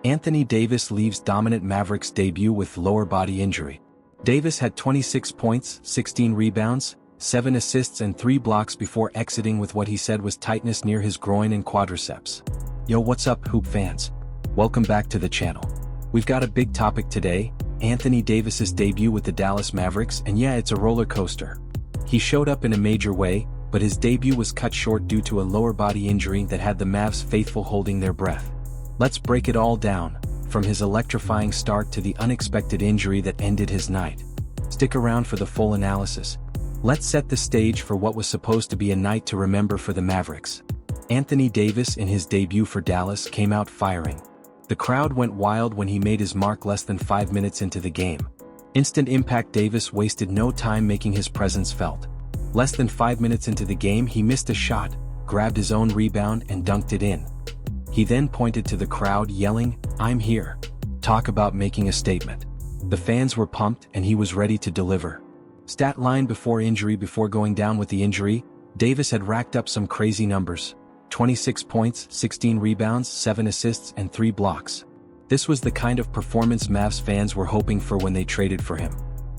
Anthony Davis leaves dominant Mavericks debut with lower body injury. Davis had 26 points, 16 rebounds, 7 assists and 3 blocks before exiting with what he said was tightness near his groin and quadriceps. Yo, what's up, hoop fans? Welcome back to the channel. We've got a big topic today, Anthony Davis's debut with the Dallas Mavericks, and yeah, it's a roller coaster. He showed up in a major way, but his debut was cut short due to a lower body injury that had the Mavs faithful holding their breath. Let's break it all down, from his electrifying start to the unexpected injury that ended his night. Stick around for the full analysis. Let's set the stage for what was supposed to be a night to remember for the Mavericks. Anthony Davis in his debut for Dallas came out firing. The crowd went wild when he made his mark less than 5 minutes into the game. Instant impact. Davis wasted no time making his presence felt. Less than 5 minutes into the game he missed a shot, grabbed his own rebound and dunked it in. He then pointed to the crowd yelling, "I'm here." Talk about making a statement. The fans were pumped and he was ready to deliver. Stat line before injury. Before going down with the injury, Davis had racked up some crazy numbers. 26 points, 16 rebounds, 7 assists and 3 blocks. This was the kind of performance Mavs fans were hoping for when they traded for him.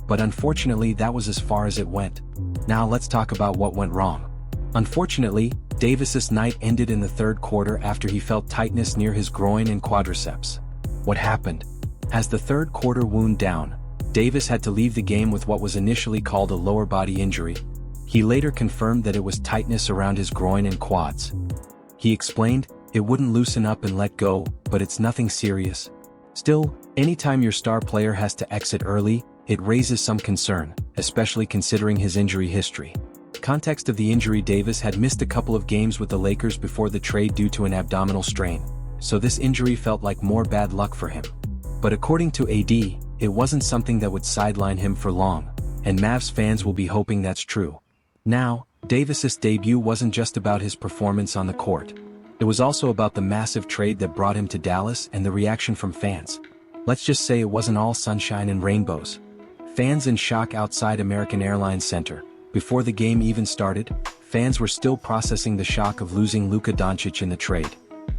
But unfortunately that was as far as it went. Now let's talk about what went wrong. Unfortunately, Davis's night ended in the third quarter after he felt tightness near his groin and quadriceps. What happened? As the third quarter wound down, Davis had to leave the game with what was initially called a lower body injury. He later confirmed that it was tightness around his groin and quads. He explained, "It wouldn't loosen up and let go, but it's nothing serious." Still, anytime your star player has to exit early, it raises some concern, especially considering his injury history. Context of the injury: Davis had missed a couple of games with the Lakers before the trade due to an abdominal strain, so this injury felt like more bad luck for him. But according to AD, it wasn't something that would sideline him for long, and Mavs fans will be hoping that's true. Now, Davis's debut wasn't just about his performance on the court. It was also about the massive trade that brought him to Dallas and the reaction from fans. Let's just say it wasn't all sunshine and rainbows. Fans in shock outside American Airlines Center. Before the game even started, fans were still processing the shock of losing Luka Doncic in the trade.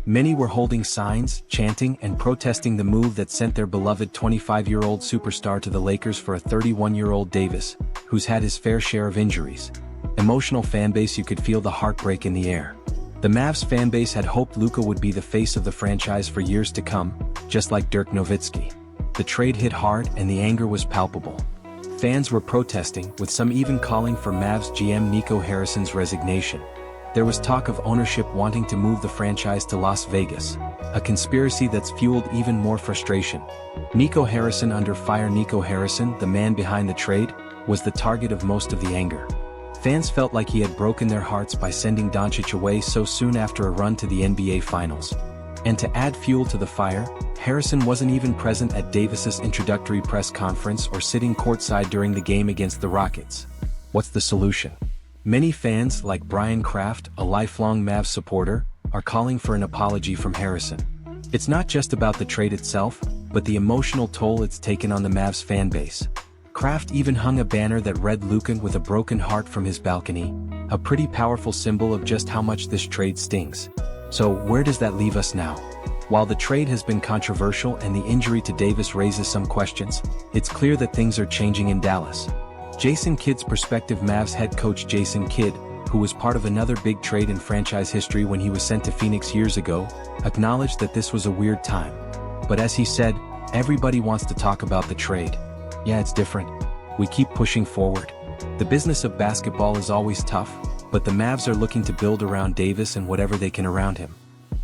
Many were holding signs, chanting and protesting the move that sent their beloved 25-year-old superstar to the Lakers for a 31-year-old Davis, who's had his fair share of injuries. Emotional fanbase. You could feel the heartbreak in the air. The Mavs fanbase had hoped Luka would be the face of the franchise for years to come, just like Dirk Nowitzki. The trade hit hard and the anger was palpable. Fans were protesting, with some even calling for Mavs GM Nico Harrison's resignation. There was talk of ownership wanting to move the franchise to Las Vegas, a conspiracy that's fueled even more frustration. Nico Harrison under fire. Nico Harrison, the man behind the trade, was the target of most of the anger. Fans felt like he had broken their hearts by sending Doncic away so soon after a run to the NBA Finals. And to add fuel to the fire, Harrison wasn't even present at Davis's introductory press conference or sitting courtside during the game against the Rockets. What's the solution? Many fans, like Brian Kraft, a lifelong Mavs supporter, are calling for an apology from Harrison. It's not just about the trade itself, but the emotional toll it's taken on the Mavs fanbase. Kraft even hung a banner that read "Luka with a broken heart" from his balcony, a pretty powerful symbol of just how much this trade stings. So where does that leave us now? While the trade has been controversial and the injury to Davis raises some questions, it's clear that things are changing in Dallas. Jason Kidd's perspective. Mavs head coach Jason Kidd, who was part of another big trade in franchise history when he was sent to Phoenix years ago, acknowledged that this was a weird time. But as he said, everybody wants to talk about the trade. Yeah, it's different. We keep pushing forward. The business of basketball is always tough, but the Mavs are looking to build around Davis and whatever they can around him.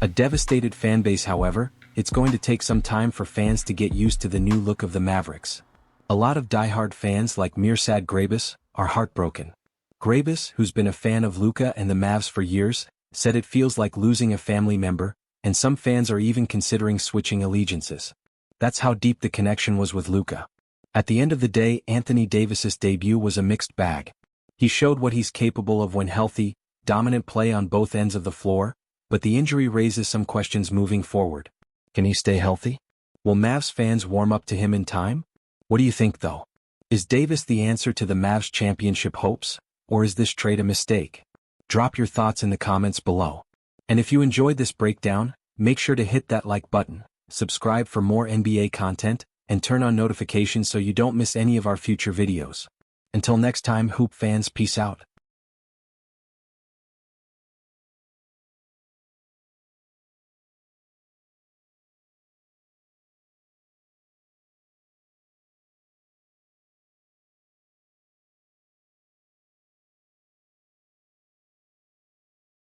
A devastated fanbase. However, it's going to take some time for fans to get used to the new look of the Mavericks. A lot of diehard fans like Mirsad Grabus are heartbroken. Grabus, who's been a fan of Luka and the Mavs for years, said it feels like losing a family member, and some fans are even considering switching allegiances. That's how deep the connection was with Luka. At the end of the day, Anthony Davis's debut was a mixed bag. He showed what he's capable of when healthy, dominant play on both ends of the floor, but the injury raises some questions moving forward. Can he stay healthy? Will Mavs fans warm up to him in time? What do you think though? Is Davis the answer to the Mavs championship hopes, or is this trade a mistake? Drop your thoughts in the comments below. And if you enjoyed this breakdown, make sure to hit that like button, subscribe for more NBA content, and turn on notifications so you don't miss any of our future videos. Until next time, Hoop fans, peace out.